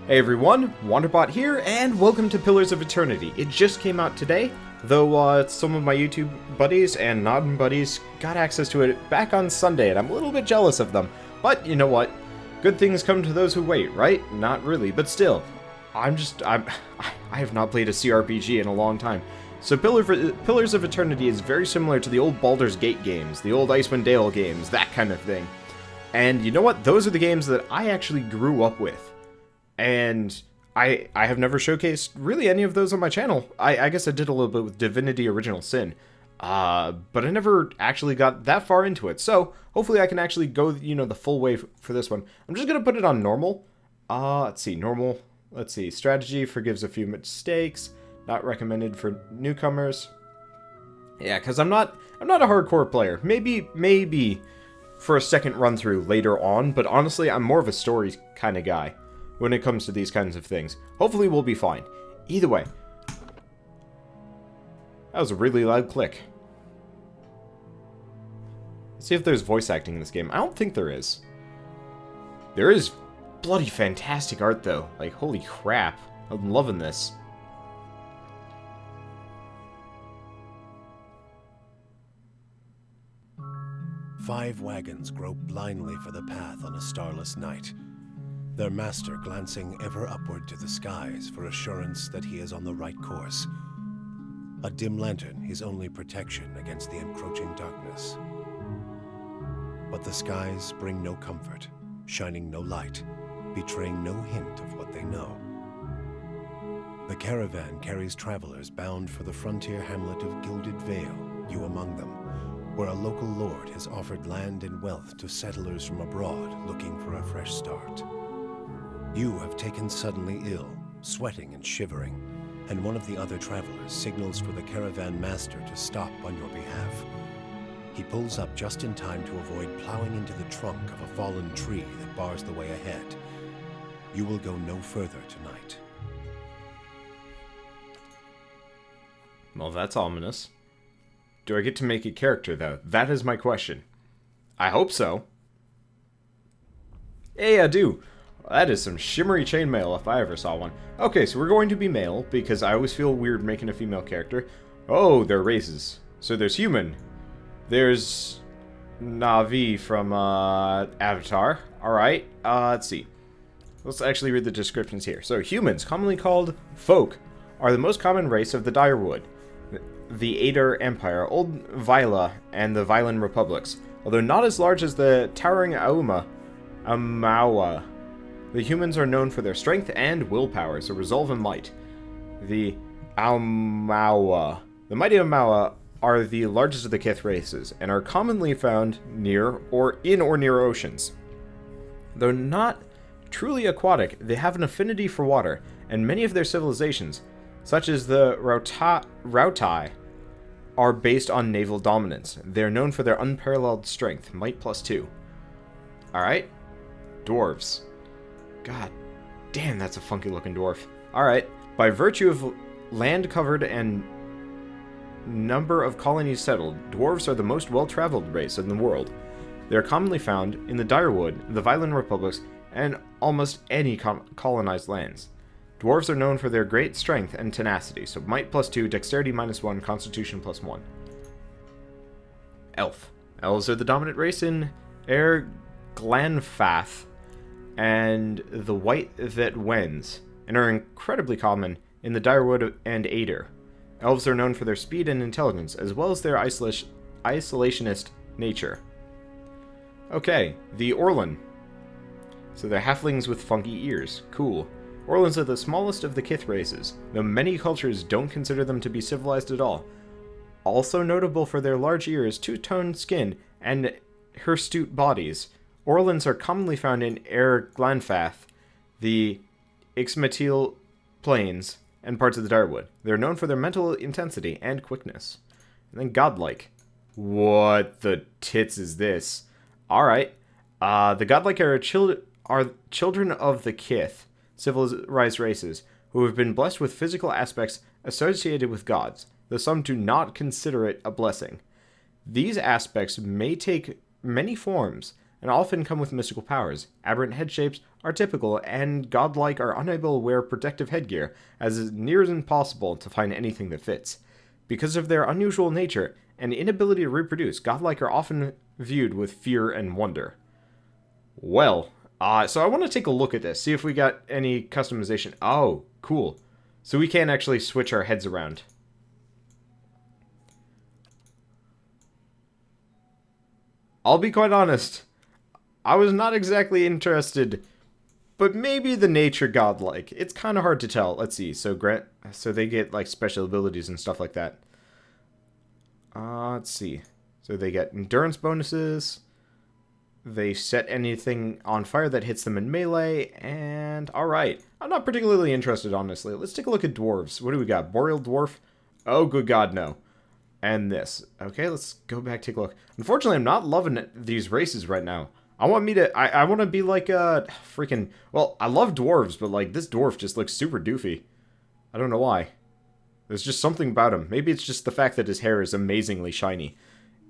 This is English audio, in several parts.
Hey everyone, Wanderbot here, and welcome to Pillars of Eternity. It just came out today, though some of my YouTube buddies and non-buddies got access to it back on Sunday, and I'm a little bit jealous of them. But you know what? Good things come to those who wait, right? Not really, but still. I have not played a CRPG in a long time. So Pillars of Eternity is very similar to the old Baldur's Gate games, the old Icewind Dale games, that kind of thing. And you know what? Those are the games that I actually grew up with. And I have never showcased really any of those on my channel. I guess I did a little bit with Divinity Original Sin. But I never actually got that far into it. So hopefully I can actually go, the full way for this one. I'm just going to put it on normal. Let's see, normal. Let's see, strategy forgives a few mistakes. Not recommended for newcomers. Yeah, because I'm not a hardcore player. Maybe for a second run through later on. But honestly, I'm more of a story kind of guy when it comes to these kinds of things. Hopefully we'll be fine. Either way. That was a really loud click. Let's see if there's voice acting in this game. I don't think there is. There is bloody fantastic art though. Like, holy crap. I'm loving this. Five wagons grope blindly for the path on a starless night, their master glancing ever upward to the skies for assurance that he is on the right course. A dim lantern his only protection against the encroaching darkness. But the skies bring no comfort, shining no light, betraying no hint of what they know. The caravan carries travelers bound for the frontier hamlet of Gilded Vale, you among them, where a local lord has offered land and wealth to settlers from abroad looking for a fresh start. You have taken suddenly ill, sweating and shivering, and one of the other travelers signals for the caravan master to stop on your behalf. He pulls up just in time to avoid plowing into the trunk of a fallen tree that bars the way ahead. You will go no further tonight. Well, that's ominous. Do I get to make a character, though? That is my question. I hope so. Hey, I do. That is some shimmery chainmail if I ever saw one. Okay, so we're going to be male, because I always feel weird making a female character. Oh, they're races. So there's human. There's Na'vi from Avatar. Alright, let's see. Let's actually read the descriptions here. So humans, commonly called folk, are the most common race of the Direwood, the Ader Empire, Old Vila, and the Vilan Republics. Although not as large as the towering Amawa. The humans are known for their strength and willpower, so resolve and might. The Aumaua. The mighty Aumaua are the largest of the Kith races, and are commonly found near or near oceans. Though not truly aquatic, they have an affinity for water, and many of their civilizations, such as the Rautai, are based on naval dominance. They are known for their unparalleled strength, might +2. Alright. Dwarves. God damn, that's a funky looking dwarf. Alright. By virtue of land covered and number of colonies settled, dwarves are the most well-traveled race in the world. They are commonly found in the Direwood, the Vilan Republics, and almost any colonized lands. Dwarves are known for their great strength and tenacity, so might +2, dexterity -1, constitution +1. Elf. Elves are the dominant race in Glanfath and the White that Wends, and are incredibly common in the Direwood and Ader. Elves are known for their speed and intelligence, as well as their isolationist nature. Okay, the Orlan. So they're halflings with funky ears. Cool. Orlans are the smallest of the Kith races, though many cultures don't consider them to be civilized at all. Also notable for their large ears, two-toned skin, and hirsute bodies, Orlans are commonly found in Glanfath, the Ixmatil Plains, and parts of the Direwood. They're known for their mental intensity and quickness. And then godlike. What the tits is this? Alright. The godlike are children of the Kith, civilized races, who have been blessed with physical aspects associated with gods, though some do not consider it a blessing. These aspects may take many forms, and often come with mystical powers, aberrant head shapes, are typical, and godlike are unable to wear protective headgear, as is near as impossible to find anything that fits. Because of their unusual nature and inability to reproduce, godlike are often viewed with fear and wonder. Well, so I want to take a look at this, see if we got any customization. Oh, cool. So we can actually switch our heads around. I'll be quite honest, I was not exactly interested, but maybe the nature godlike. It's kind of hard to tell. Let's see. So they get like special abilities and stuff like that. Let's see. So they get endurance bonuses. They set anything on fire that hits them in melee, and alright. I'm not particularly interested, honestly. Let's take a look at dwarves. What do we got? Boreal dwarf? Oh, good god, no. And this. Okay, let's go back, take a look. Unfortunately, I'm not loving these races right now. I want to be like a freaking... Well, I love dwarves, but like this dwarf just looks super doofy. I don't know why. There's just something about him. Maybe it's just the fact that his hair is amazingly shiny.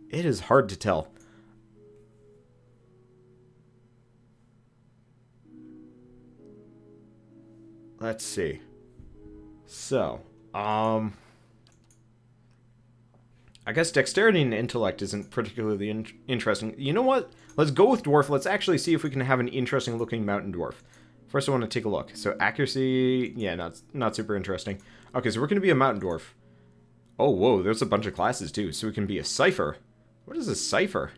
It is hard to tell. Let's see. So, I guess dexterity and intellect isn't particularly interesting. You know what? Let's go with dwarf. Let's actually see if we can have an interesting looking mountain dwarf. First, I want to take a look. So accuracy, yeah, not super interesting. Okay, so we're going to be a mountain dwarf. Oh, whoa, there's a bunch of classes too. So we can be a cipher. What is a cipher?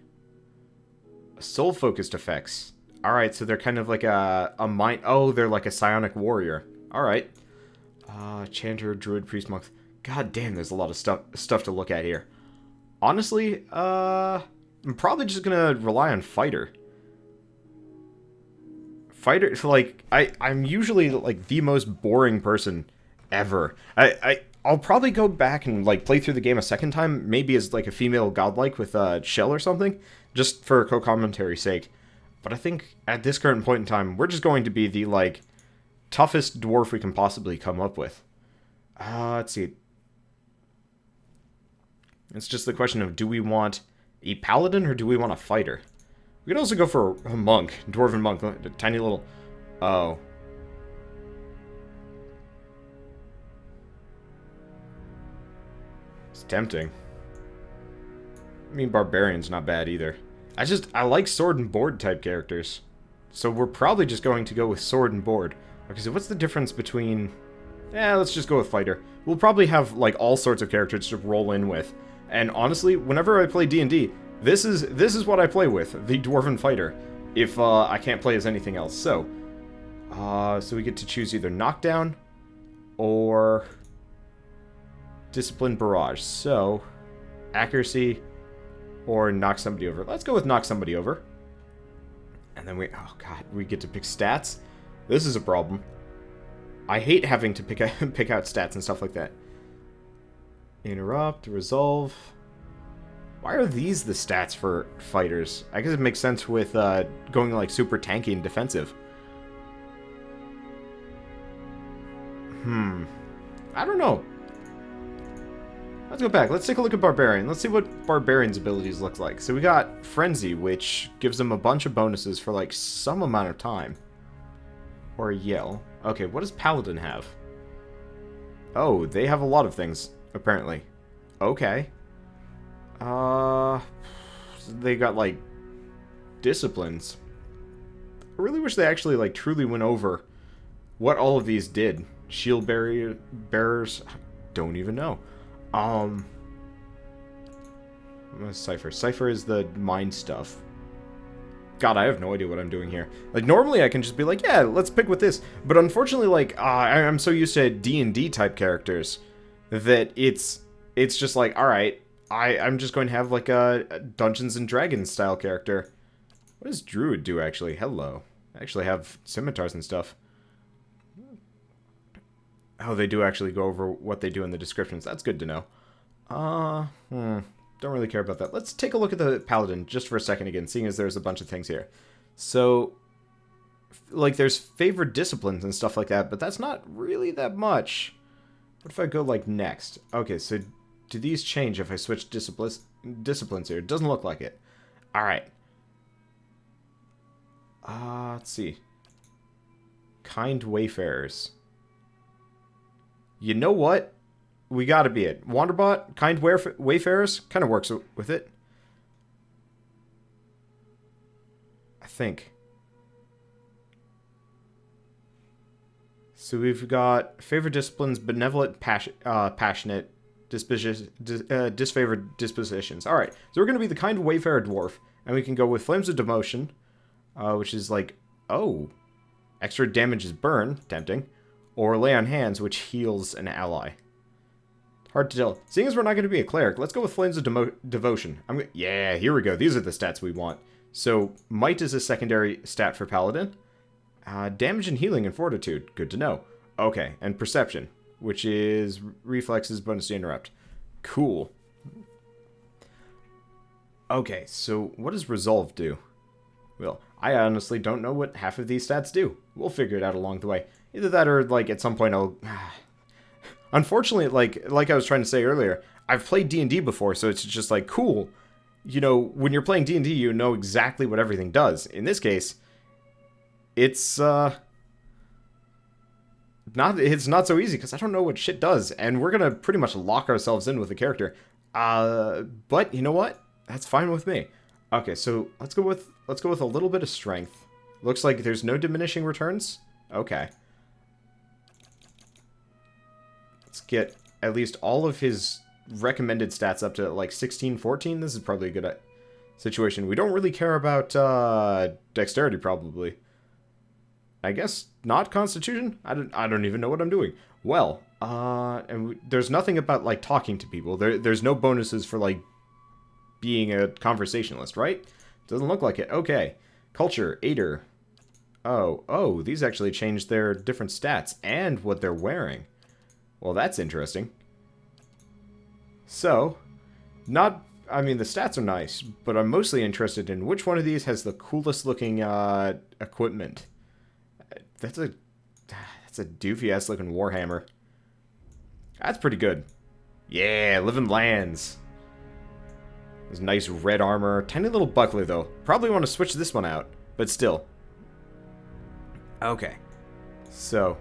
Soul-focused effects. Alright, so they're kind of like a mind... Oh, they're like a psionic warrior. Alright. Chanter, druid, priest, monk. God damn, there's a lot of stuff to look at here. Honestly, I'm probably just gonna rely on fighter. Fighter, like, I'm usually, like, the most boring person ever. I'll probably go back and, like, play through the game a second time, maybe as, like, a female godlike with a shell or something, just for co-commentary's sake. But I think, at this current point in time, we're just going to be the, like, toughest dwarf we can possibly come up with. Let's see. It's just the question of, do we want a paladin or do we want a fighter? We could also go for a monk, dwarven monk, a tiny little... Oh. It's tempting. I mean, barbarian's not bad either. I like sword and board type characters. So we're probably just going to go with sword and board. Okay, so what's the difference between... Yeah, let's just go with fighter. We'll probably have, like, all sorts of characters to roll in with. And honestly, whenever I play D&D, this is what I play with, the dwarven fighter, if I can't play as anything else. So we get to choose either knockdown or discipline barrage. So, accuracy or knock somebody over. Let's go with knock somebody over. And then oh god, we get to pick stats. This is a problem. I hate having to pick out stats and stuff like that. Interrupt, resolve. Why are these the stats for fighters? I guess it makes sense with going like super tanky and defensive. I don't know. Let's go back. Let's take a look at Barbarian. Let's see what Barbarian's abilities look like. So we got Frenzy, which gives them a bunch of bonuses for like some amount of time. Or a Yell. Okay, what does Paladin have? Oh, they have a lot of things, apparently. Okay. They got like disciplines. I really wish they actually like truly went over what all of these did. Shield bearers, don't even know. Cypher. Cypher is the mind stuff. God, I have no idea what I'm doing here. Like, normally I can just be like, yeah, let's pick with this. But unfortunately, like, I'm so used to D&D type characters that it's just like, alright, I'm just going to have, like, a Dungeons and Dragons style character. What does Druid do, actually? Hello. I actually have scimitars and stuff. Oh, they do actually go over what they do in the descriptions. That's good to know. Don't really care about that. Let's take a look at the Paladin just for a second again, seeing as there's a bunch of things here. So, like, there's favored disciplines and stuff like that, but that's not really that much. What if I go, like, next? Okay, so do these change if I switch disciplines here? It doesn't look like it. Alright. Let's see. Kind wayfarers. You know what? We gotta be it. Wanderbot, kind wayfarers, kind of works with it. I think. So we've got favorite disciplines, benevolent, passionate, disfavored dispositions. Alright, so we're going to be the kind wayfarer dwarf, and we can go with Flames of Demotion, which is like, oh, extra damage is burn, tempting, or Lay on Hands, which heals an ally. Hard to tell. Seeing as we're not going to be a cleric, let's go with Flames of Devotion. Yeah, here we go. These are the stats we want. So, Might is a secondary stat for Paladin. Damage and healing and fortitude. Good to know. Okay, and perception, which is reflexes, bonus to interrupt. Cool. Okay, so what does resolve do? Well, I honestly don't know what half of these stats do. We'll figure it out along the way. Either that or, like, at some point I'll... Unfortunately, like I was trying to say earlier, I've played D&D before, so it's just like, cool. You know, when you're playing D&D, you know exactly what everything does. In this case... It's not so easy because I don't know what shit does, and we're gonna pretty much lock ourselves in with the character. But you know what? That's fine with me. Okay, so let's go with a little bit of strength. Looks like there's no diminishing returns. Okay. Let's get at least all of his recommended stats up to like 16, 14. This is probably a good situation. We don't really care about dexterity, probably. I guess not Constitution? I don't even know what I'm doing. Well, there's nothing about, like, talking to people. There's no bonuses for, like, being a conversationalist, right? Doesn't look like it. Okay. Culture, Aider. Oh, these actually changed their different stats and what they're wearing. Well, that's interesting. So, I mean, the stats are nice, but I'm mostly interested in which one of these has the coolest looking equipment. That's a doofy-ass looking Warhammer. That's pretty good. Yeah, Living Lands. There's nice red armor. Tiny little buckler, though. Probably want to switch this one out, but still. Okay. So.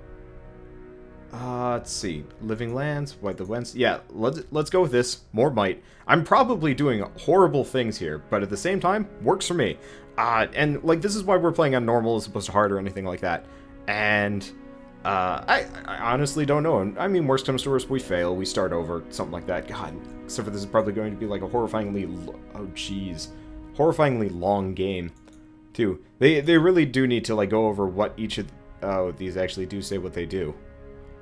Let's see. Living Lands, White the Wens. Yeah, let's go with this. More might. I'm probably doing horrible things here, but at the same time, works for me. And, like, this is why we're playing on normal as opposed to hard or anything like that. And, I honestly don't know. I mean, worst comes to worst, we fail, we start over, something like that. God, except for this is probably going to be like a horrifyingly, horrifyingly long game, too. They really do need to, like, go over what each of these actually do say what they do.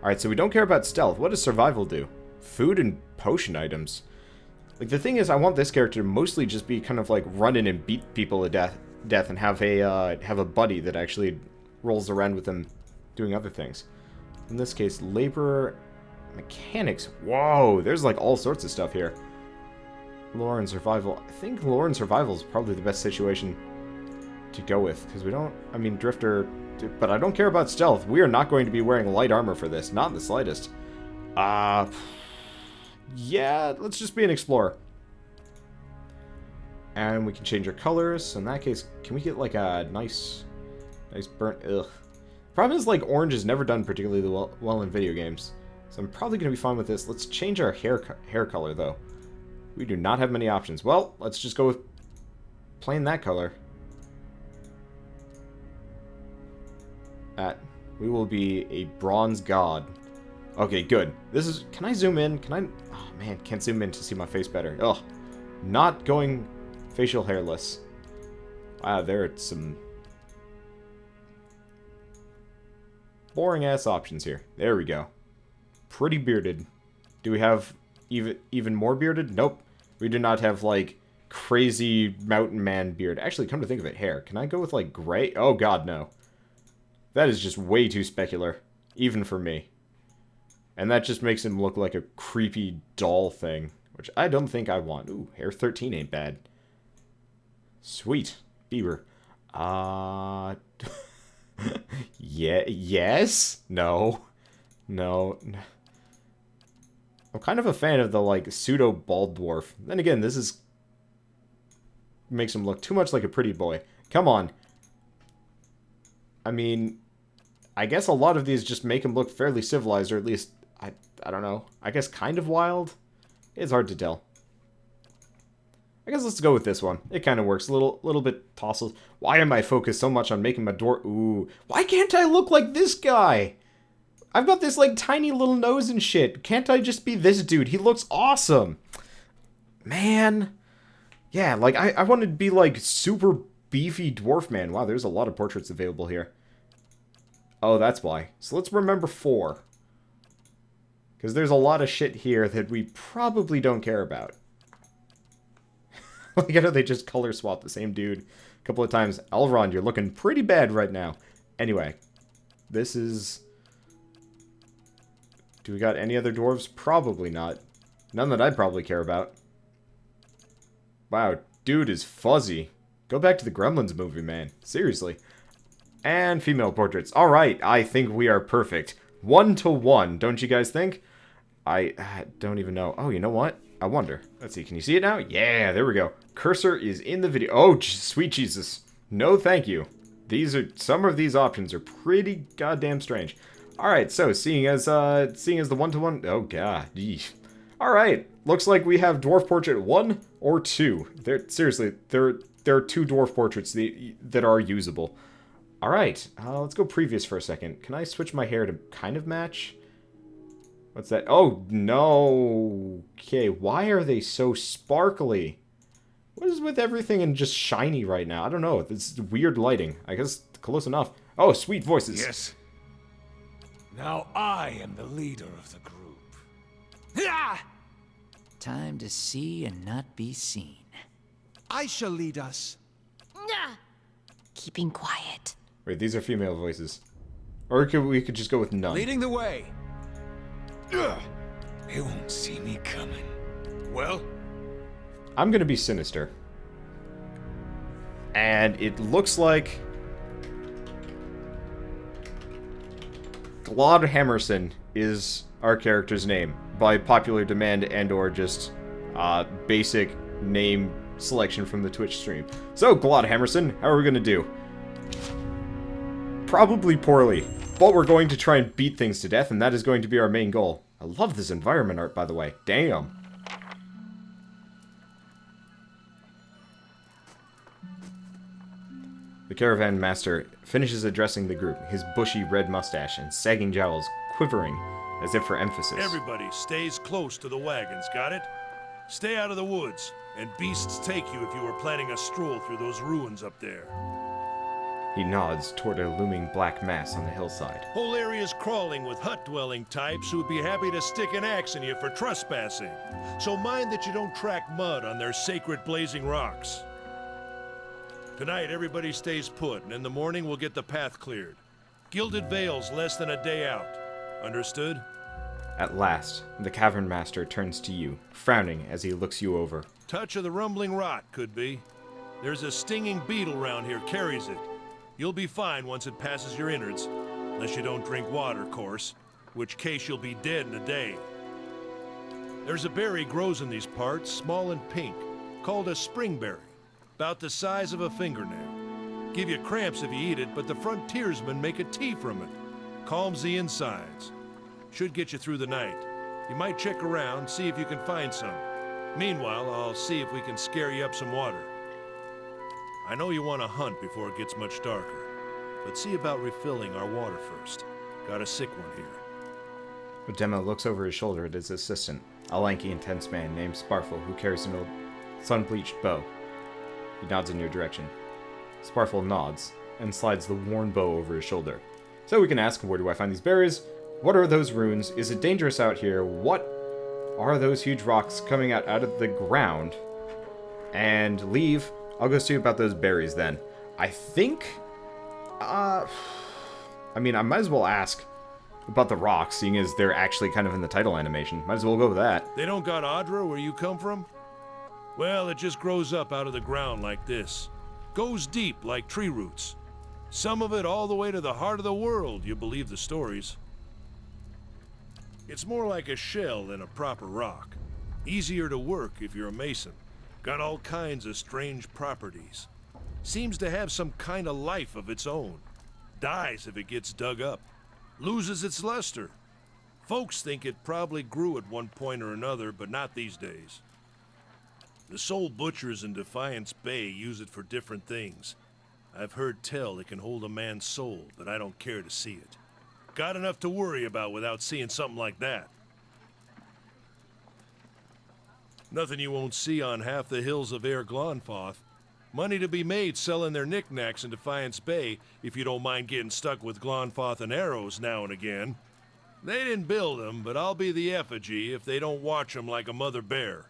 Alright, so we don't care about stealth. What does survival do? Food and potion items. Like, the thing is, I want this character to mostly just be kind of, like, run in and beat people to death and have a buddy that actually rolls around with them doing other things. In this case, laborer, mechanics. Whoa, there's, like, all sorts of stuff here. Lore and survival. I think lore and survival is probably the best situation to go with, because we don't... I mean, Drifter... But I don't care about stealth. We are not going to be wearing light armor for this. Not in the slightest. Yeah, let's just be an explorer. And we can change our colors. So in that case, can we get like a nice burnt... Ugh. Problem is, like, orange is never done particularly well in video games. So I'm probably going to be fine with this. Let's change our hair color, though. We do not have many options. Well, let's just go with plain that color. We will be a bronze god. Okay, good. This is... Can I zoom in? Can I... Oh, man, can't zoom in to see my face better. Ugh. Not going facial hairless. Wow, there are some... boring-ass options here. There we go. Pretty bearded. Do we have even more bearded? Nope. We do not have, like, crazy mountain man beard. Actually, come to think of it, hair. Can I go with, like, gray? Oh, God, no. That is just way too specular, even for me. And that just makes him look like a creepy doll thing, which I don't think I want. Ooh, hair 13 ain't bad. Sweet. Bieber. Yeah, yes? No. No. I'm kind of a fan of the, like, pseudo-bald dwarf. Then again, this is... makes him look too much like a pretty boy. Come on. I mean... I guess a lot of these just make him look fairly civilized, or at least, I don't know. I guess kind of wild? It's hard to tell. I guess let's go with this one. It kind of works. A little bit tousled. Why am I focused so much on making my door... Ooh. Why can't I look like this guy? I've got this, like, tiny little nose and shit. Can't I just be this dude? He looks awesome. Man. Yeah, like, I wanted to be, like, super beefy dwarf man. Wow, there's a lot of portraits available here. Oh, that's why. So let's remember 4. Because there's a lot of shit here that we probably don't care about. Like, I know they just color swap the same dude a couple of times. Elrond, you're looking pretty bad right now. Anyway, this is... Do we got any other dwarves? Probably not. None that I'd probably care about. Wow, dude is fuzzy. Go back to the Gremlins movie, man. Seriously. And female portraits. Alright, I think we are perfect. 1-to-1, don't you guys think? I don't even know. Oh, you know what? I wonder. Let's see, can you see it now? Yeah, there we go. Cursor is in the video. Oh, sweet Jesus. No, thank you. Some of these options are pretty goddamn strange. Alright, so seeing as the 1-to-1... Oh, god. Yeesh. Alright, looks like we have dwarf portrait 1 or 2. Seriously, there are 2 dwarf portraits that are usable. Alright, let's go previous for a second. Can I switch my hair to kind of match? What's that? Oh, no. Okay, why are they so sparkly? What is with everything and just shiny right now? I don't know. It's weird lighting. I guess close enough. Oh, sweet voices. Yes. Now I am the leader of the group. Time to see and not be seen. I shall lead us. Keeping quiet. Wait, these are female voices. Or we could just go with none. Leading the way. They won't see me coming. Well? I'm gonna be sinister. And it looks like... Glod Hammerson is our character's name, by popular demand and or just basic name selection from the Twitch stream. So, Glod Hammerson, how are we gonna do? Probably poorly, but we're going to try and beat things to death, and that is going to be our main goal. I love this environment art, by the way. Damn. The caravan master finishes addressing the group, his bushy red mustache and sagging jowls quivering as if for emphasis. Everybody stays close to the wagons, got it? Stay out of the woods, and beasts take you if you are planning a stroll through those ruins up there. He nods toward a looming black mass on the hillside. Whole area's crawling with hut-dwelling types who would be happy to stick an axe in you for trespassing. So mind that you don't track mud on their sacred blazing rocks. Tonight, everybody stays put, and in the morning we'll get the path cleared. Gilded Vale's less than a day out. Understood? At last, the cavern master turns to you, frowning as he looks you over. Touch of the rumbling rot, could be. There's a stinging beetle around here, carries it. You'll be fine once it passes your innards, unless you don't drink water, course, which case you'll be dead in a day. There's a berry grows in these parts, small and pink, called a springberry, about the size of a fingernail. Give you cramps if you eat it, but the frontiersmen make a tea from it. Calms the insides. Should get you through the night. You might check around, see if you can find some. Meanwhile, I'll see if we can scare you up some water. I know you want to hunt before it gets much darker, but see about refilling our water first. Got a sick one here. Demo looks over his shoulder at his assistant, a lanky, intense man named Sparfle who carries an old sun-bleached bow. He nods in your direction. Sparfle nods and slides the worn bow over his shoulder. So we can ask, where do I find these berries? What are those runes? Is it dangerous out here? What are those huge rocks coming out of the ground? And leave. I'll go see about those berries then. I think... I mean, I might as well ask about the rocks, seeing as they're actually kind of in the title animation. Might as well go with that. They don't got Audra where you come from? Well, it just grows up out of the ground like this. Goes deep like tree roots. Some of it all the way to the heart of the world, you believe the stories. It's more like a shell than a proper rock. Easier to work if you're a mason. Got all kinds of strange properties. Seems to have some kind of life of its own. Dies if it gets dug up. loses its luster. Folks think it probably grew at one point or another, but not these days. The soul butchers in Defiance Bay use it for different things. I've heard tell it can hold a man's soul, but I don't care to see it. Got enough to worry about without seeing something like that. Nothing you won't see on half the hills of Air Glonfoth. Money to be made selling their knickknacks in Defiance Bay if you don't mind getting stuck with Glonfoth and arrows now and again. They didn't build them, but I'll be the effigy if they don't watch them like a mother bear.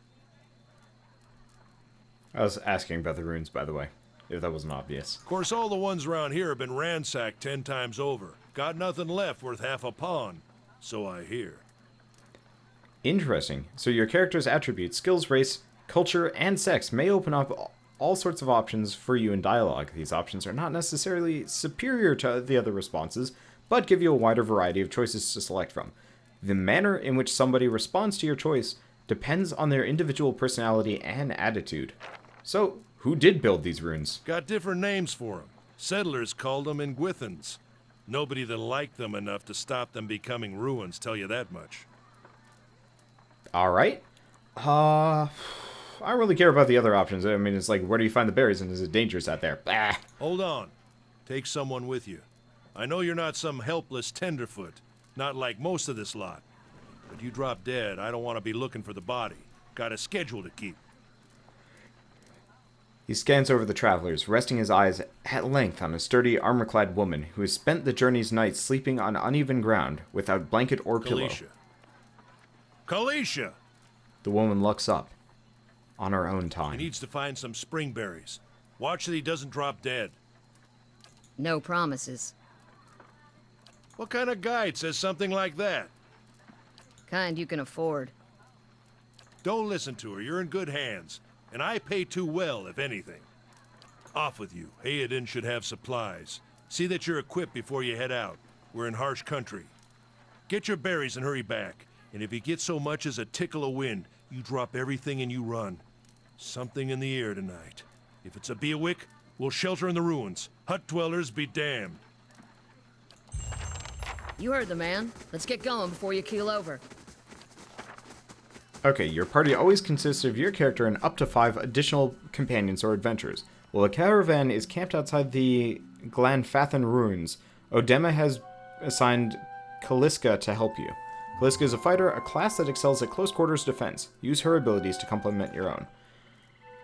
I was asking about the runes, by the way, if that wasn't obvious. Of course, all the ones around here have been ransacked 10 times over. Got nothing left worth half a pawn, so I hear. Interesting. So your character's attributes, skills, race, culture, and sex may open up all sorts of options for you in dialogue. These options are not necessarily superior to the other responses, but give you a wider variety of choices to select from. The manner in which somebody responds to your choice depends on their individual personality and attitude. So, who did build these runes? Got different names for them. Settlers called them Ingwithans. Nobody that liked them enough to stop them becoming ruins, tell you that much. Alright. I don't really care about the other options. I mean, it's like, where do you find the berries, and is it dangerous out there? Bah! Hold on. Take someone with you. I know you're not some helpless tenderfoot, not like most of this lot. But you drop dead, I don't want to be looking for the body. Got a schedule to keep. He scans over the travelers, resting his eyes at length on a sturdy, armor-clad woman who has spent the journey's night sleeping on uneven ground without blanket or pillow. Kalisha! The woman looks up. On her own time. He needs to find some springberries. Watch that he doesn't drop dead. No promises. What kind of guide says something like that? Kind you can afford. Don't listen to her. You're in good hands. And I pay too well, if anything. Off with you. Hayden should have supplies. See that you're equipped before you head out. We're in harsh country. Get your berries and hurry back. And if you get so much as a tickle of wind, you drop everything and you run. Something in the air tonight. If it's a Beawick, we'll shelter in the ruins. Hut dwellers be damned. You heard the man. Let's get going before you keel over. Okay, your party always consists of your character and up to 5 additional companions or adventurers. While the caravan is camped outside the Glanfathan ruins, Odema has assigned Kaliska to help you. Kaliska is a fighter, a class that excels at close quarters defense. Use her abilities to complement your own.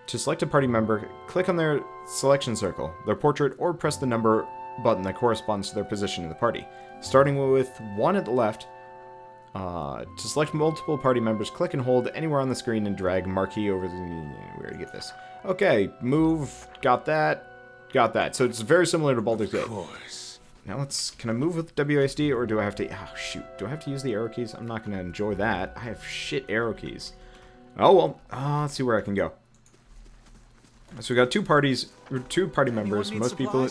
To select a party member, click on their selection circle, their portrait, or press the number button that corresponds to their position in the party. Starting with 1 at the left, to select multiple party members, click and hold anywhere on the screen and drag marquee over the... Where to get this? Okay, move, got that. So it's very similar to Baldur's Gate. Of course. Now can I move with WASD, or do I have to... Oh, shoot. Do I have to use the arrow keys? I'm not going to enjoy that. I have shit arrow keys. Oh, well. Let's see where I can go. So we got two party members. Most people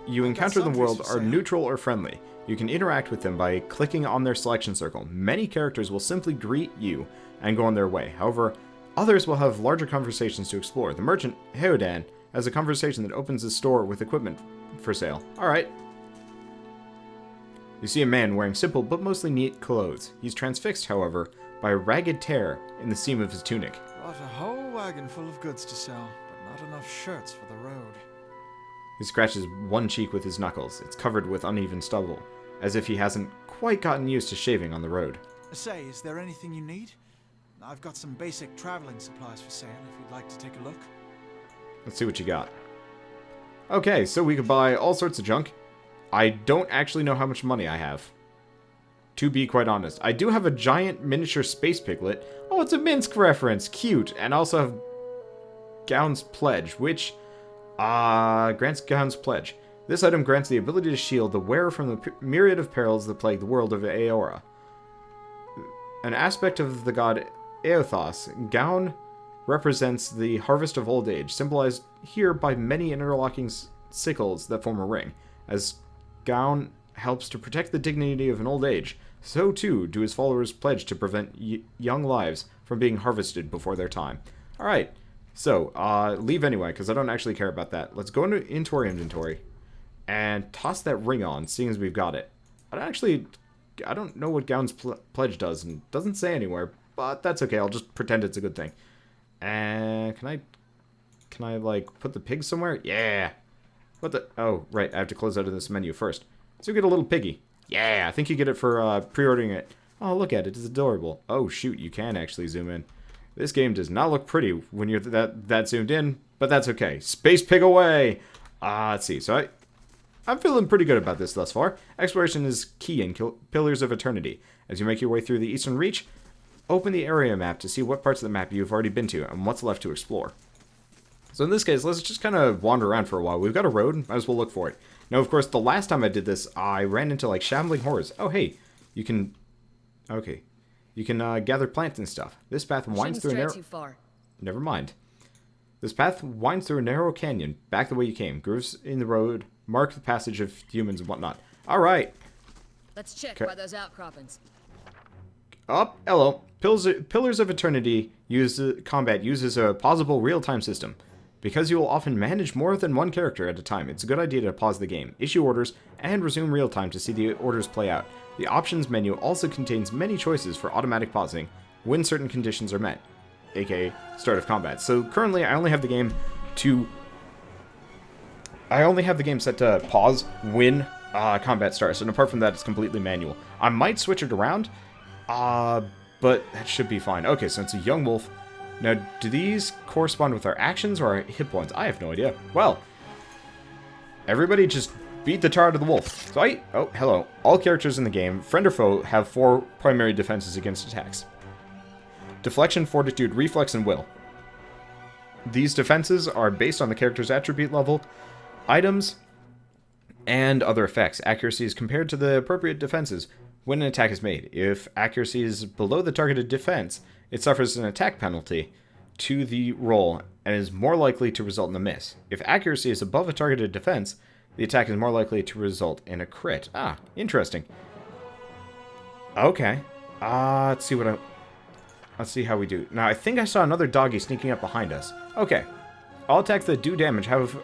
you encounter in the world are neutral or friendly. You can interact with them by clicking on their selection circle. Many characters will simply greet you and go on their way. However, others will have larger conversations to explore. The merchant, Heodan, has a conversation that opens his store with equipment for sale. Alright. You see a man wearing simple but mostly neat clothes. He's transfixed, however, by a ragged tear in the seam of his tunic. Got a whole wagon full of goods to sell, but not enough shirts for the road. He scratches one cheek with his knuckles. It's covered with uneven stubble, as if he hasn't quite gotten used to shaving on the road. Say, is there anything you need? I've got some basic traveling supplies for sale if you'd like to take a look. Let's see what you got. Okay, so we could buy all sorts of junk. I don't actually know how much money I have, to be quite honest. I do have a giant miniature space piglet. Oh, it's a Minsk reference. Cute. And also have Gown's Pledge, which grants Gown's Pledge. This item grants the ability to shield the wearer from the myriad of perils that plague the world of Aora. An aspect of the god Eothos, Gown represents the harvest of old age, symbolized here by many interlocking sickles that form a ring. As Gown helps to protect the dignity of an old age, so too do his followers pledge to prevent young lives from being harvested before their time. Alright, so, leave anyway, because I don't actually care about that. Let's go into our inventory and toss that ring on, seeing as we've got it. I don't know what Gown's pledge does, and it doesn't say anywhere, but that's okay. I'll just pretend it's a good thing. And can I like put the pig somewhere? Yeah. What the? Oh, right. I have to close out of this menu first. So you get a little piggy. Yeah, I think you get it for pre-ordering it. Oh, look at it. It's adorable. Oh, shoot. You can actually zoom in. This game does not look pretty when you're that zoomed in, but that's okay. Space pig away. Let's see. So I'm feeling pretty good about this thus far. Exploration is key in Pillars of Eternity. As you make your way through the Eastern Reach, open the area map to see what parts of the map you've already been to and what's left to explore. So in this case, let's just kind of wander around for a while. We've got a road, might as well look for it. Now, of course, the last time I did this, I ran into, like, shambling horrors. Oh, hey, you can... Okay. You can gather plants and stuff. This path winds through a narrow... Too far. Never mind. This path winds through a narrow canyon, back the way you came. Grooves in the road mark the passage of humans and whatnot. All right. Let's check by those outcroppings. Oh, hello. Pillars of Eternity combat uses a pausable real-time system. Because you will often manage more than one character at a time, it's a good idea to pause the game, issue orders, and resume real-time to see the orders play out. The options menu also contains many choices for automatic pausing when certain conditions are met, aka start of combat. So currently I only have the game set to pause when combat starts, and apart from that it's completely manual. I might switch it around, but that should be fine. Okay, so it's a young wolf. Now, do these correspond with our actions or our hit points? I have no idea. Well, everybody just beat the tar out of the wolf. So oh, hello. All characters in the game, friend or foe, have 4 primary defenses against attacks. Deflection, Fortitude, Reflex, and Will. These defenses are based on the character's attribute level, items, and other effects. Accuracy is compared to the appropriate defenses when an attack is made. If accuracy is below the targeted defense, it suffers an attack penalty to the roll and is more likely to result in a miss. If accuracy is above a targeted defense, the attack is more likely to result in a crit. Ah, interesting. Okay. Let's see how we do. Now, I think I saw another doggy sneaking up behind us. Okay. All attacks that do damage have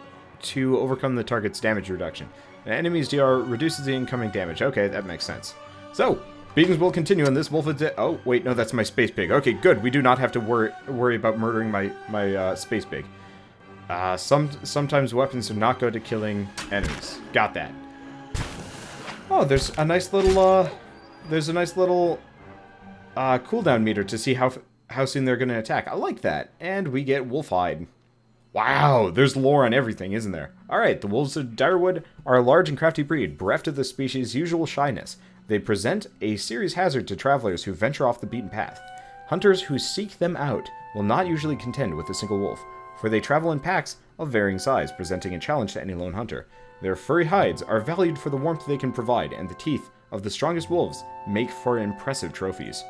to overcome the target's damage reduction. An enemy's DR reduces the incoming damage. Okay, that makes sense. So, beatings will continue, and this wolf is dead. Oh, wait, no, that's my space pig. Okay, good. We do not have to worry about murdering my space pig. Sometimes weapons do not go to killing enemies. Got that. Oh, there's a nice little cooldown meter to see how soon they're going to attack. I like that. And we get wolf-hide. Wow, there's lore on everything, isn't there? Alright, the wolves of Direwood are a large and crafty breed, bereft of the species' usual shyness. They present a serious hazard to travelers who venture off the beaten path. Hunters who seek them out will not usually contend with a single wolf, for they travel in packs of varying size, presenting a challenge to any lone hunter. Their furry hides are valued for the warmth they can provide, and the teeth of the strongest wolves make for impressive trophies.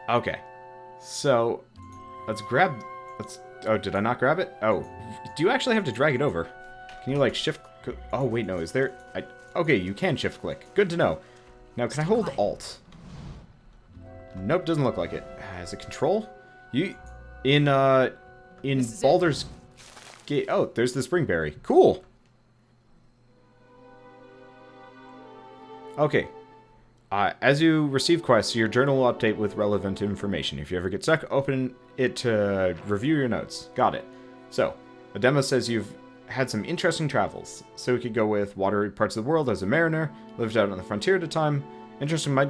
Okay, so oh, did I not grab it? Oh, do you actually have to drag it over? Can you like shift? Oh wait, no. Is there? Okay, you can shift click. Good to know. Now, can I hold Alt? Nope, doesn't look like it. Is it Control? In Baldur's Gate. Oh, there's the Springberry. Cool. Okay. As you receive quests, your journal will update with relevant information. If you ever get stuck, open it to review your notes. Got it. So, the demo says you've had some interesting travels. So we could go with watery parts of the world as a mariner, lived out on the frontier at a time. Interesting might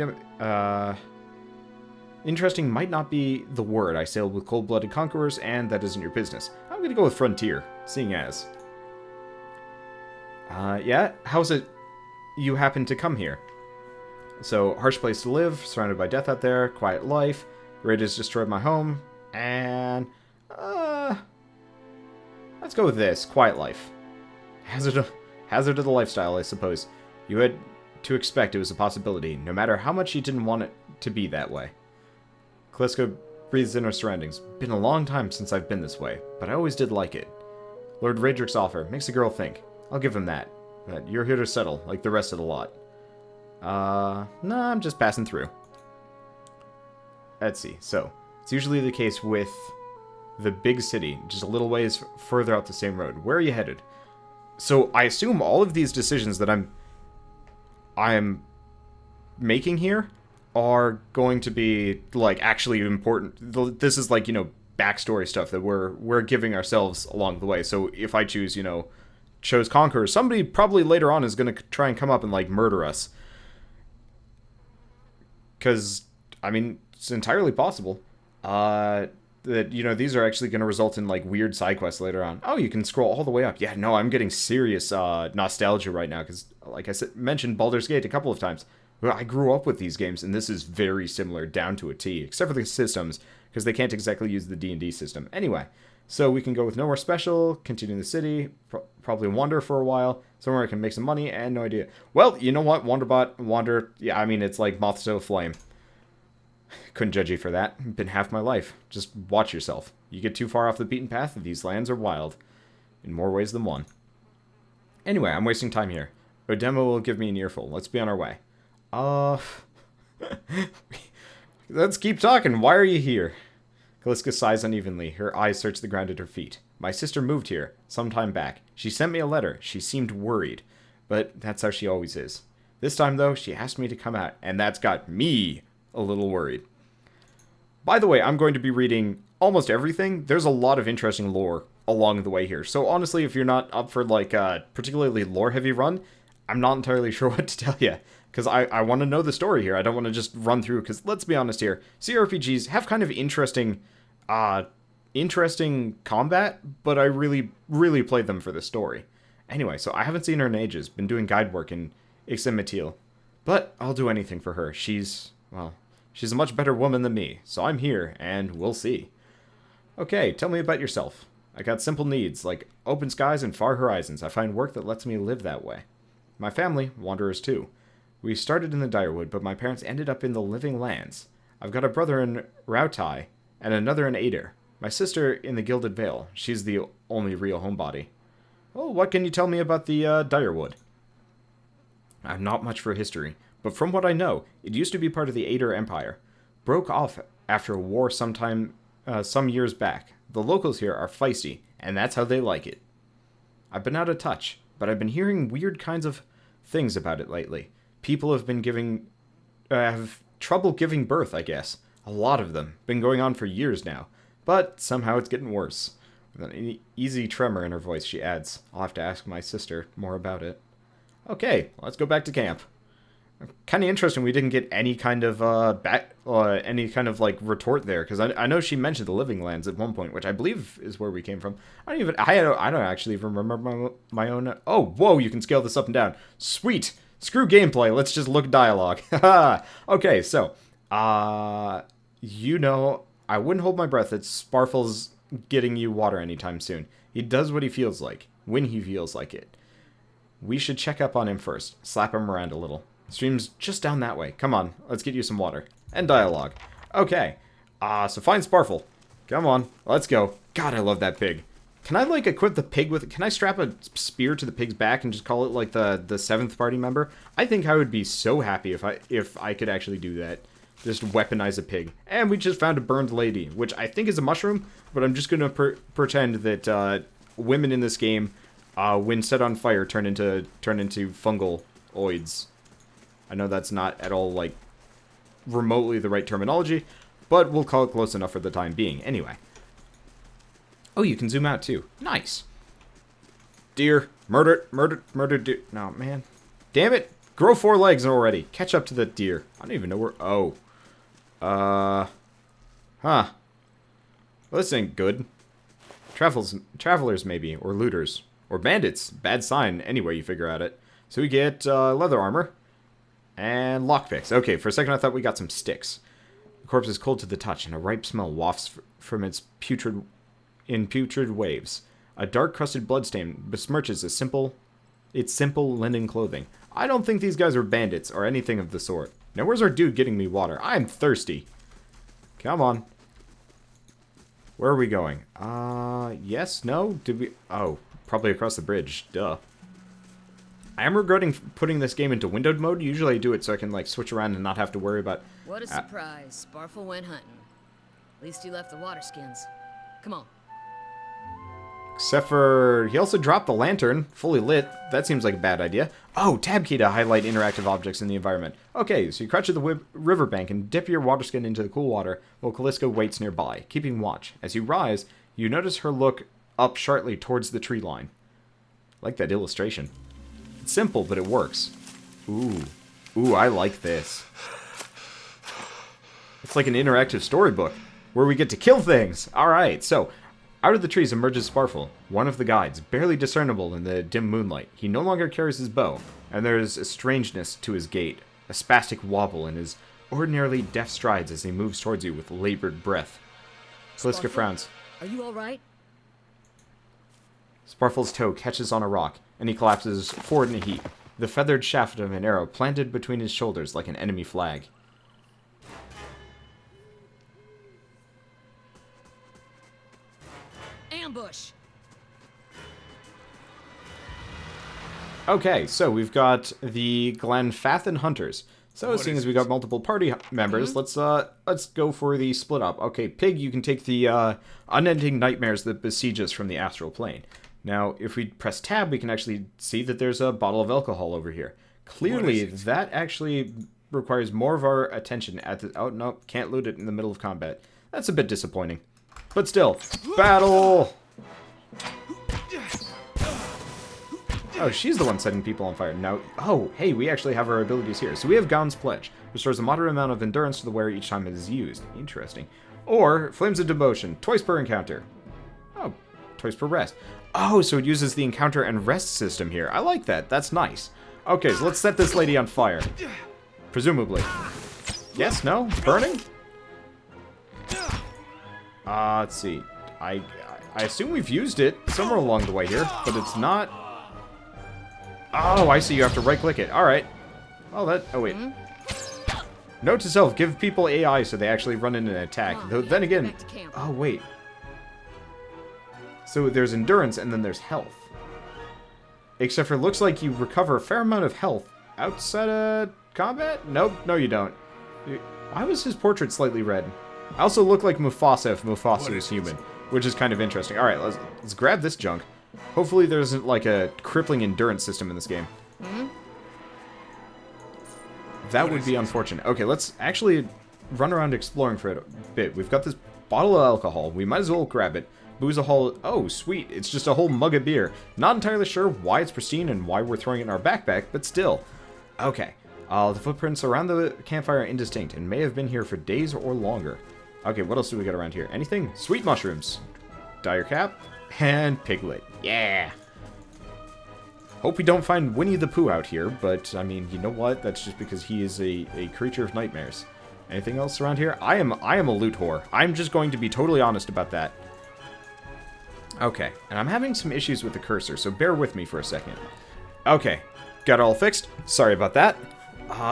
not be the word. I sailed with cold-blooded conquerors, and that isn't your business. I'm gonna go with frontier, seeing as. Yeah? How's it you happen to come here? So, harsh place to live, surrounded by death out there, quiet life, raiders destroyed my home, and, let's go with this, quiet life. Hazard of the lifestyle, I suppose. You had to expect it was a possibility, no matter how much you didn't want it to be that way. Callisto breathes in her surroundings. Been a long time since I've been this way, but I always did like it. Lord Raedric's offer makes a girl think. I'll give him that. But you're here to settle, like the rest of the lot. Nah, I'm just passing through. Let's see. So, it's usually the case with the big city, just a little ways further out the same road. Where are you headed? So, I assume all of these decisions that I'm I'm making here are going to be, like, actually important. This is, like, you know, backstory stuff that we're giving ourselves along the way. So if I choose, you know, chose Conqueror, somebody probably later on is going to try and come up and, like, murder us. Because, I mean, it's entirely possible that, you know, these are actually going to result in, like, weird side quests later on. Oh, you can scroll all the way up. Yeah, no, I'm getting serious nostalgia right now because, like I said, mentioned Baldur's Gate a couple of times. I grew up with these games, and this is very similar down to a T, except for the systems, because they can't exactly use the D&D system. Anyway, so we can go with nowhere special, continue in the city, probably wander for a while, somewhere I can make some money, and no idea. Well, you know what, Wander, yeah, I mean, it's like moth to a flame. Couldn't judge you for that. Been half my life. Just watch yourself. You get too far off the beaten path, these lands are wild. In more ways than one. Anyway, I'm wasting time here. Odema will give me an earful. Let's be on our way. Let's keep talking. Why are you here? Kaliska sighs unevenly. Her eyes search the ground at her feet. My sister moved here, some time back. She sent me a letter. She seemed worried. But that's how she always is. This time, though, she asked me to come out, and that's got me a little worried. By the way, I'm going to be reading almost everything. There's a lot of interesting lore along the way here. So honestly, if you're not up for, like, a particularly lore-heavy run, I'm not entirely sure what to tell you. Because I want to know the story here. I don't want to just run through, because let's be honest here, CRPGs have kind of interesting combat, but I really played them for the story. Anyway, so I haven't seen her in ages, been doing guide work in Ixen-Matil. But I'll do anything for her. She's a much better woman than me, so I'm here, and we'll see. Okay, tell me about yourself. I got simple needs, like open skies and far horizons. I find work that lets me live that way. My family, wanderers too. We started in the Direwood, but my parents ended up in the Living Lands. I've got a brother in Rautai, and another in Ader. My sister in the Gilded Vale. She's the only real homebody. Oh, what can you tell me about the Direwood? I'm not much for history, but from what I know, it used to be part of the Ader Empire. Broke off after a war some years back. The locals here are feisty, and that's how they like it. I've been out of touch, but I've been hearing weird kinds of things about it lately. People have been have trouble giving birth, I guess. A lot of them. Been going on for years now. But somehow it's getting worse. With an easy tremor in her voice, she adds, I'll have to ask my sister more about it. Okay, let's go back to camp. Kind of interesting we didn't get any kind of like retort there, because I know she mentioned the Living Lands at one point, which I believe is where we came from. I don't actually even remember my own. Oh, whoa! You can scale this up and down. Sweet. Screw gameplay. Let's just look at dialogue. Okay, so you know, I wouldn't hold my breath that Sparfle's getting you water anytime soon. He does what he feels like when he feels like it. We should check up on him first. Slap him around a little. Stream's just down that way. Come on, let's get you some water. And dialogue. Okay. So find Sparfle. Come on, let's go. God, I love that pig. Can I, like, equip the pig with... Can I strap a spear to the pig's back and just call it, like, the seventh party member? I think I would be so happy if I could actually do that. Just weaponize a pig. And we just found a burned lady, which I think is a mushroom, but I'm just going to pretend that women in this game, when set on fire, turn into fungal oids. I know that's not at all, like, remotely the right terminology, but we'll call it close enough for the time being. Anyway. Oh, you can zoom out, too. Nice. Deer. Murdered deer. No, man. Damn it. Grow 4 legs already. Catch up to the deer. I don't even know where... Oh. Huh. Well, this ain't good. Travelers, maybe. Or looters. Or bandits. Bad sign, anyway you figure out it. So we get leather armor. And lockpicks. Okay, for a second I thought we got some sticks. The corpse is cold to the touch, and a ripe smell wafts from its putrid waves. A dark-crusted bloodstain besmirches its simple linen clothing. I don't think these guys are bandits or anything of the sort. Now, where's our dude getting me water? I'm thirsty. Come on. Where are we going? Yes? No? Did we... Oh, probably across the bridge. Duh. I am regretting putting this game into windowed mode. Usually I do it so I can, like, switch around and not have to worry about... What a surprise. Sparfle went hunting. At least he left the water skins. Come on. Except for, he also dropped the lantern, fully lit. That seems like a bad idea. Oh, tab key to highlight interactive objects in the environment. Okay, so you crouch at the riverbank and dip your water skin into the cool water while Callisto waits nearby, keeping watch. As you rise, you notice her look up sharply towards the tree line. I like that illustration. It's simple, but it works. Ooh. Ooh, I like this. It's like an interactive storybook, where we get to kill things! Alright, so... Out of the trees emerges Sparfle, one of the guides, barely discernible in the dim moonlight. He no longer carries his bow, and there is a strangeness to his gait, a spastic wobble in his ordinarily deft strides as he moves towards you with labored breath. Callisto frowns. Are you alright? Sparfle's toe catches on a rock, and he collapses forward in a heap, the feathered shaft of an arrow planted between his shoulders like an enemy flag. Ambush! Okay, so we've got the Glenfathan Hunters. So seeing as we got multiple party members, let's go for the split up. Okay, Pig, you can take the unending nightmares that besiege us from the astral plane. Now, if we press tab, we can actually see that there's a bottle of alcohol over here. Clearly, that actually requires more of our attention at the... Oh, no, can't loot it in the middle of combat. That's a bit disappointing. But still, battle! Oh, she's the one setting people on fire. Now, oh, hey, we actually have our abilities here. So we have Gaun's Pledge. Restores a moderate amount of endurance to the wearer each time it is used. Interesting. Or, Flames of Devotion, twice per encounter. Oh, twice per rest. Oh, so it uses the encounter and rest system here. I like that. That's nice. Okay, so let's set this lady on fire. Presumably. Yes? No? Burning? Let's see. I assume we've used it somewhere along the way here, but it's not... Oh, I see. You have to right-click it. Alright. Oh, that... Oh, wait. Note to self, give people AI so they actually run in an attack. Though, then again... Oh, wait. So there's endurance and then there's health. Except for it looks like you recover a fair amount of health outside of combat? Nope. No, you don't. Why was his portrait slightly red? I also look like Mufasa if Mufasa was human, which is kind of interesting. Alright, let's grab this junk. Hopefully there isn't like a crippling endurance system in this game. That would be unfortunate. Okay, let's actually run around exploring for a bit. We've got this bottle of alcohol. We might as well grab it. Booze a whole... Oh, sweet. It's just a whole mug of beer. Not entirely sure why it's pristine and why we're throwing it in our backpack, but still. Okay. The footprints around the campfire are indistinct and may have been here for days or longer. Okay, what else do we got around here? Anything? Sweet mushrooms. Dire cap. And piglet. Yeah. Hope we don't find Winnie the Pooh out here, but, I mean, you know what? That's just because he is a creature of nightmares. Anything else around here? I am a loot whore. I'm just going to be totally honest about that. Okay, and I'm having some issues with the cursor, so bear with me for a second. Okay, got it all fixed. Sorry about that.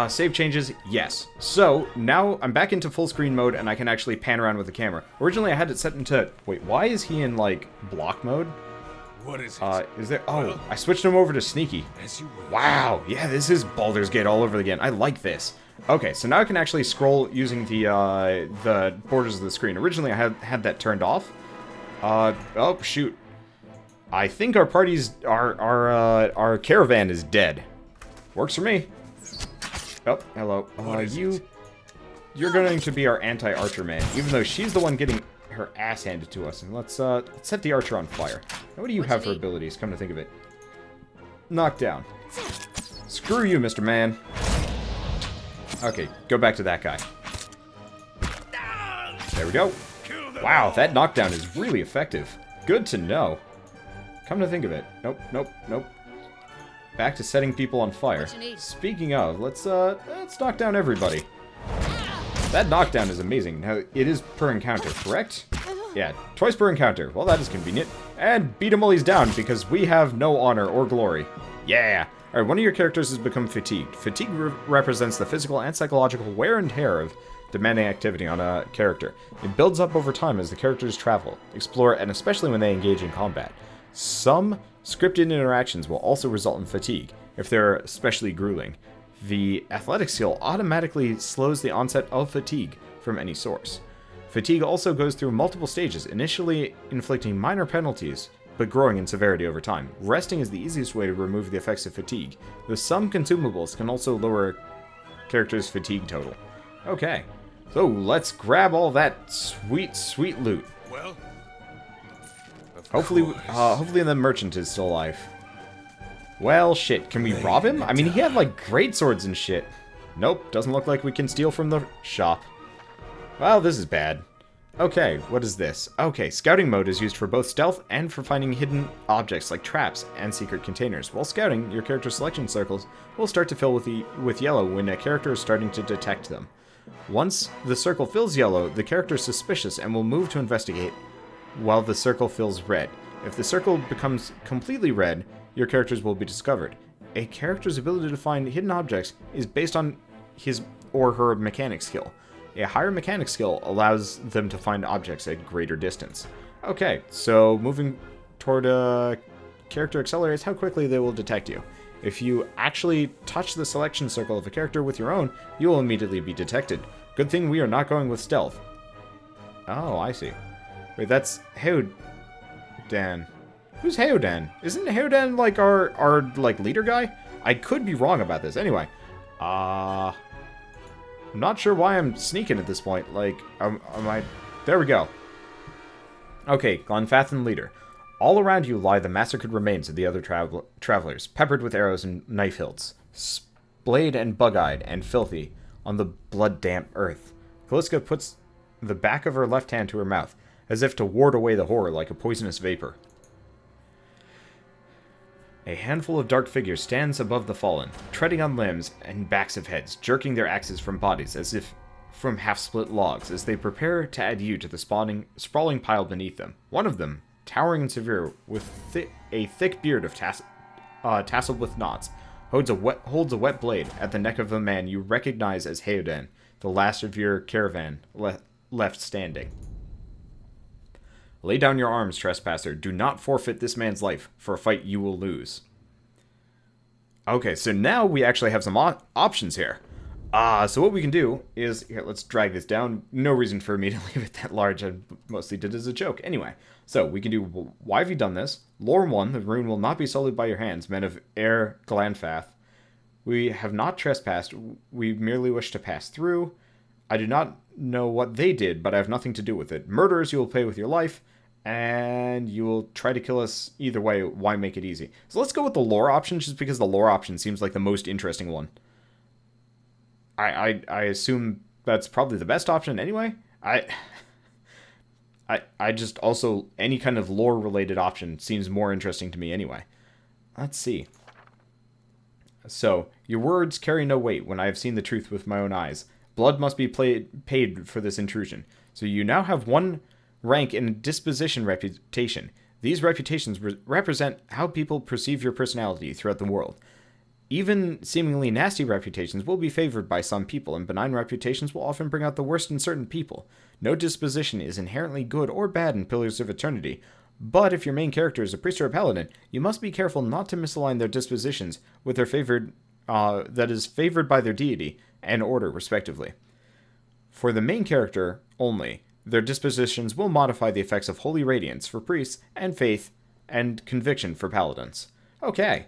Save changes, yes. So, now I'm back into full screen mode and I can actually pan around with the camera. Originally I had it set into... Wait, why is he in, like, block mode? What is it? Is there... Oh, I switched him over to sneaky. Wow, yeah, this is Baldur's Gate all over again. I like this. Okay, so now I can actually scroll using the borders of the screen. Originally I had that turned off. Oh, shoot. I think our party's... Our caravan is dead. Works for me. Oh, hello. You're going to be our anti-archer man, even though she's the one getting her ass handed to us. And let's set the archer on fire. Now, what do you have for abilities, come to think of it? Knockdown. Screw you, Mr. Man. Okay, go back to that guy. There we go. Wow, that knockdown is really effective. Good to know. Come to think of it. Nope, nope, nope. Back to setting people on fire. Speaking of, let's knock down everybody. That knockdown is amazing. Now, it is per encounter, correct? Yeah, twice per encounter. Well, that is convenient. And beat him while he's down, because we have no honor or glory. Yeah! Alright, one of your characters has become fatigued. Fatigue represents the physical and psychological wear and tear of demanding activity on a character. It builds up over time as the characters travel, explore, and especially when they engage in combat. Some scripted interactions will also result in fatigue, if they're especially grueling. The athletic skill automatically slows the onset of fatigue from any source. Fatigue also goes through multiple stages, initially inflicting minor penalties but growing in severity over time. Resting is the easiest way to remove the effects of fatigue, though some consumables can also lower a character's fatigue total. Okay, so let's grab all that sweet, sweet loot. Well, Hopefully the merchant is still alive. Well, shit, can we rob him? I mean, he had, like, great swords and shit. Nope, doesn't look like we can steal from the shop. Well, this is bad. Okay, what is this? Okay, scouting mode is used for both stealth and for finding hidden objects like traps and secret containers. While scouting, your character's selection circles will start to fill with yellow when a character is starting to detect them. Once the circle fills yellow, the character is suspicious and will move to investigate while the circle fills red. If the circle becomes completely red, your characters will be discovered. A character's ability to find hidden objects is based on his or her mechanic skill. A higher mechanic skill allows them to find objects at greater distance. Okay, so moving toward a character accelerates how quickly they will detect you. If you actually touch the selection circle of a character with your own, you will immediately be detected. Good thing we are not going with stealth. Oh, I see. Wait, that's Heodan. Who's Heodan? Isn't Heodan like our like leader guy? I could be wrong about this. Anyway, I'm not sure why I'm sneaking at this point. Like, am I? There we go. Okay, Glenfathan leader. All around you lie the massacred remains of the other travelers, peppered with arrows and knife hilts, splayed and bug-eyed and filthy on the blood-damp earth. Calliska puts the back of her left hand to her mouth, as if to ward away the horror like a poisonous vapor. A handful of dark figures stands above the fallen, treading on limbs and backs of heads, jerking their axes from bodies as if from half-split logs as they prepare to add yew to the sprawling pile beneath them. One of them, towering and severe, with a thick beard of tasseled with knots, holds a wet blade at the neck of a man you recognize as Heodan, the last of your caravan left standing. Lay down your arms, trespasser. Do not forfeit this man's life for a fight you will lose. Okay, so now we actually have some options here. So what we can do is... Here, let's drag this down. No reason for me to leave it that large. I mostly did it as a joke. Anyway, so we can do... Why have you done this? Lore 1, the rune will not be sullied by your hands, men of Air Glanfath. We have not trespassed. We merely wish to pass through. I do not know what they did, but I have nothing to do with it. Murderers, you will pay with your life. And you will try to kill us either way. Why make it easy? So let's go with the lore option, just because the lore option seems like the most interesting one. I assume that's probably the best option anyway. I just also, any kind of lore related option seems more interesting to me anyway. Let's see. So, your words carry no weight when I have seen the truth with my own eyes. Blood must be paid for this intrusion. So you now have one rank in disposition reputation. These reputations represent how people perceive your personality throughout the world. Even seemingly nasty reputations will be favored by some people, and benign reputations will often bring out the worst in certain people. No disposition is inherently good or bad in Pillars of Eternity, but if your main character is a priest or a paladin, you must be careful not to misalign their dispositions with their favored by their deity and order, respectively. For the main character only, their dispositions will modify the effects of Holy Radiance for priests and Faith and Conviction for paladins. Okay.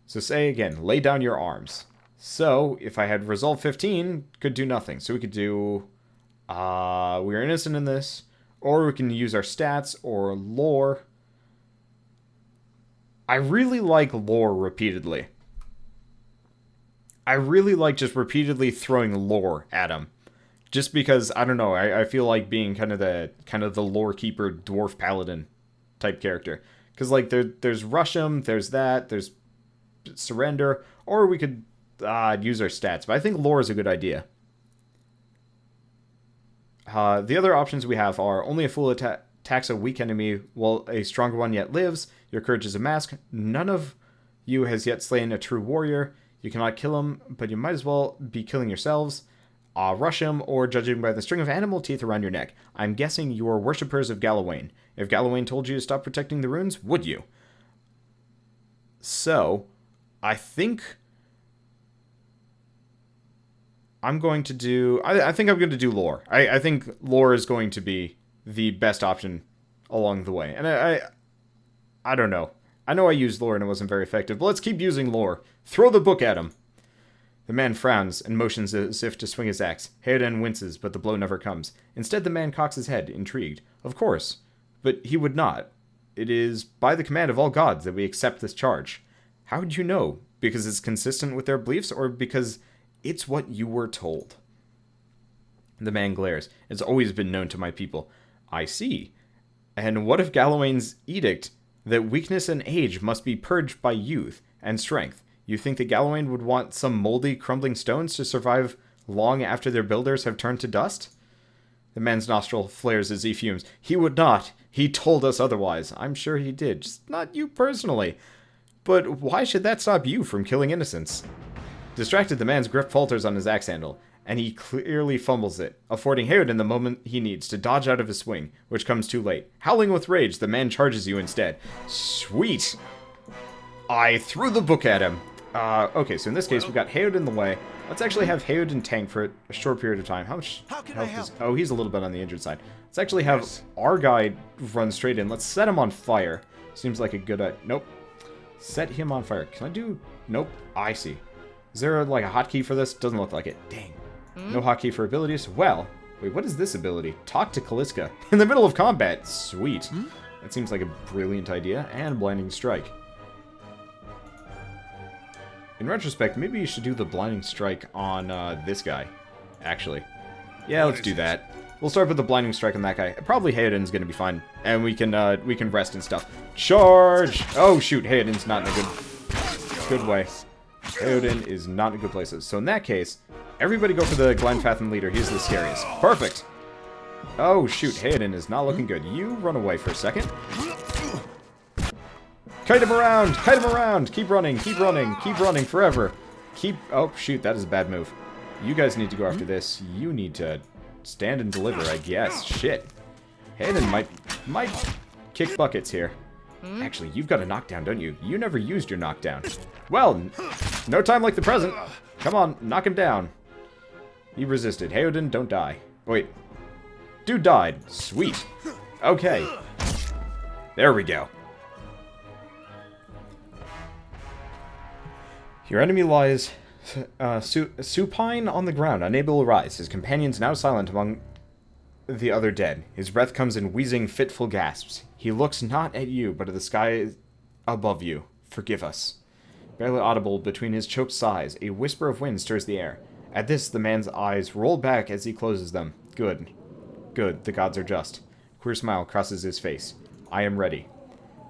So say again, lay down your arms. So, if I had Resolve 15, could do nothing. So we could do, we're innocent in this, or we can use our stats, or lore. I really like lore repeatedly. I really like just repeatedly throwing lore at him. Just because, I don't know, I feel like being kind of the lore keeper dwarf paladin type character. Because, like, there's Rush'em, there's that, there's Surrender, or we could use our stats. But I think lore is a good idea. The other options we have are only a fool attacks a weak enemy while a stronger one yet lives. Your courage is a mask. None of you has yet slain a true warrior. You cannot kill him, but you might as well be killing yourselves. Rush him, or judging by the string of animal teeth around your neck. I'm guessing you are worshippers of Galawain. If Galawain told you to stop protecting the runes, would you? So, I think I'm going to do... I think I'm going to do lore. I think lore is going to be the best option along the way. And I don't know. I know I used lore and it wasn't very effective, but let's keep using lore. Throw the book at him. The man frowns and motions as if to swing his axe. Heoden winces, but the blow never comes. Instead, the man cocks his head, intrigued. Of course. But he would not. It is by the command of all gods that we accept this charge. How would you know? Because it's consistent with their beliefs, or because it's what you were told? The man glares. It's always been known to my people. I see. And what if Galawain's edict that weakness and age must be purged by youth and strength? You think that Galawain would want some moldy, crumbling stones to survive long after their builders have turned to dust? The man's nostril flares as he fumes. He would not. He told us otherwise. I'm sure he did. Just not you personally. But why should that stop you from killing innocents? Distracted, the man's grip falters on his axe handle, and he clearly fumbles it, affording Heoden the moment he needs to dodge out of his swing, which comes too late. Howling with rage, the man charges you instead. Sweet! I threw the book at him. Okay, so in this case, we've got Heoden in the way. Let's actually have Heoden tank for a short period of time. How much health is... Oh, he's a little bit on the injured side. Let's actually have our guy run straight in. Let's set him on fire. Seems like a good... Nope. Set him on fire. Can I do... Nope. I see. Is there, a hotkey for this? Doesn't look like it. Dang. No hotkey for abilities? Well... Wait, what is this ability? Talk to Kaliska. In the middle of combat. Sweet. That seems like a brilliant idea. And Blinding Strike. In retrospect, maybe you should do the Blinding Strike on this guy, actually. Yeah, let's do that. We'll start with the Blinding Strike on that guy. Probably Heoden's going to be fine, and we can rest and stuff. Charge! Oh, shoot, Heoden's not in a good way. Heoden is not in good places. So in that case, everybody go for the Glenfathen leader. He's the scariest. Perfect! Oh, shoot, Heoden is not looking good. You run away for a second. Kite him around! Kite him around! Keep running, keep running, keep running forever. Oh, shoot, that is a bad move. You guys need to go after this. You need to stand and deliver, I guess. Shit. Heoden might kick buckets here. Actually, you've got a knockdown, don't you? You never used your knockdown. Well, no time like the present. Come on, knock him down. He resisted. Heoden, don't die. Wait. Dude died. Sweet. Okay. There we go. Your enemy lies supine on the ground, unable to rise. His companions now silent among the other dead. His breath comes in wheezing, fitful gasps. He looks not at you, but at the sky above you. Forgive us. Barely audible between his choked sighs, a whisper of wind stirs the air. At this, the man's eyes roll back as he closes them. Good. Good, the gods are just. Queer smile crosses his face. I am ready.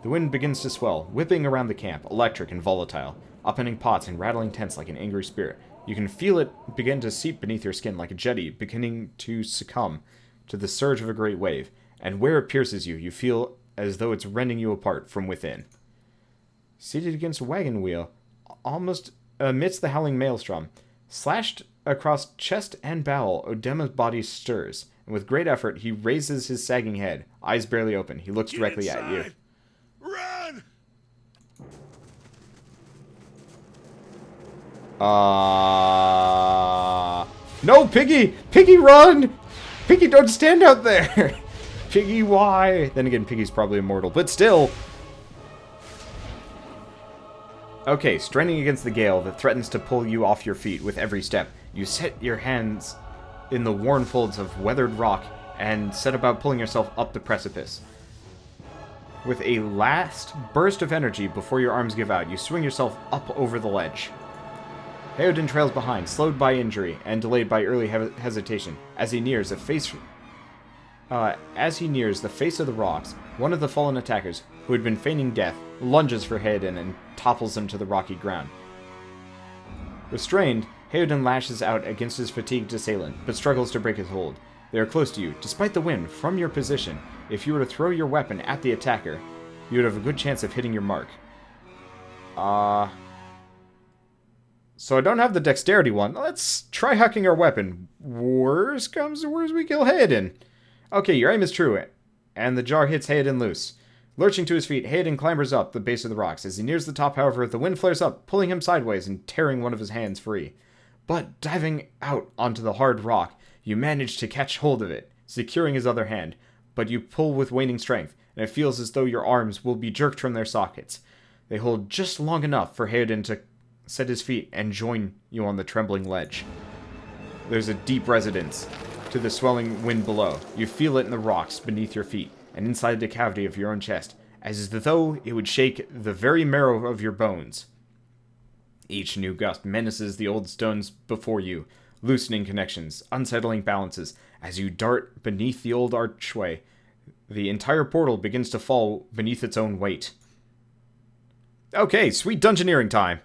The wind begins to swell, whipping around the camp, electric and volatile. Upending pots and rattling tents like an angry spirit. You can feel it begin to seep beneath your skin like a jetty beginning to succumb to the surge of a great wave. And where it pierces you, you feel as though it's rending you apart from within. Seated against a wagon wheel, almost amidst the howling maelstrom, slashed across chest and bowel, Odema's body stirs. And with great effort, he raises his sagging head, eyes barely open. He looks directly at you. Run! No, Piggy! Piggy, run! Piggy, don't stand out there! Piggy, why? Then again, Piggy's probably immortal, but still. Okay, straining against the gale that threatens to pull you off your feet with every step, you set your hands in the worn folds of weathered rock and set about pulling yourself up the precipice. With a last burst of energy before your arms give out, you swing yourself up over the ledge. Heoden trails behind, slowed by injury and delayed by early hesitation. As he nears the face of the rocks, one of the fallen attackers, who had been feigning death, lunges for Heoden and topples him to the rocky ground. Restrained, Heoden lashes out against his fatigued assailant, but struggles to break his hold. They are close to you. Despite the wind, from your position, if you were to throw your weapon at the attacker, you would have a good chance of hitting your mark. So I don't have the dexterity one. Let's try hucking our weapon. Worst comes to worst, we kill Heoden. Okay, your aim is true, and the jar hits Heoden loose. Lurching to his feet, Heoden clambers up the base of the rocks. As he nears the top, however, the wind flares up, pulling him sideways and tearing one of his hands free. But diving out onto the hard rock, you manage to catch hold of it, securing his other hand. But you pull with waning strength, and it feels as though your arms will be jerked from their sockets. They hold just long enough for Hayden to set his feet and join you on the trembling ledge. There's a deep resonance to the swelling wind below. You feel it in the rocks beneath your feet, and inside the cavity of your own chest, as though it would shake the very marrow of your bones. Each new gust menaces the old stones before you, loosening connections, unsettling balances. As you dart beneath the old archway, the entire portal begins to fall beneath its own weight. Okay, sweet dungeoneering time!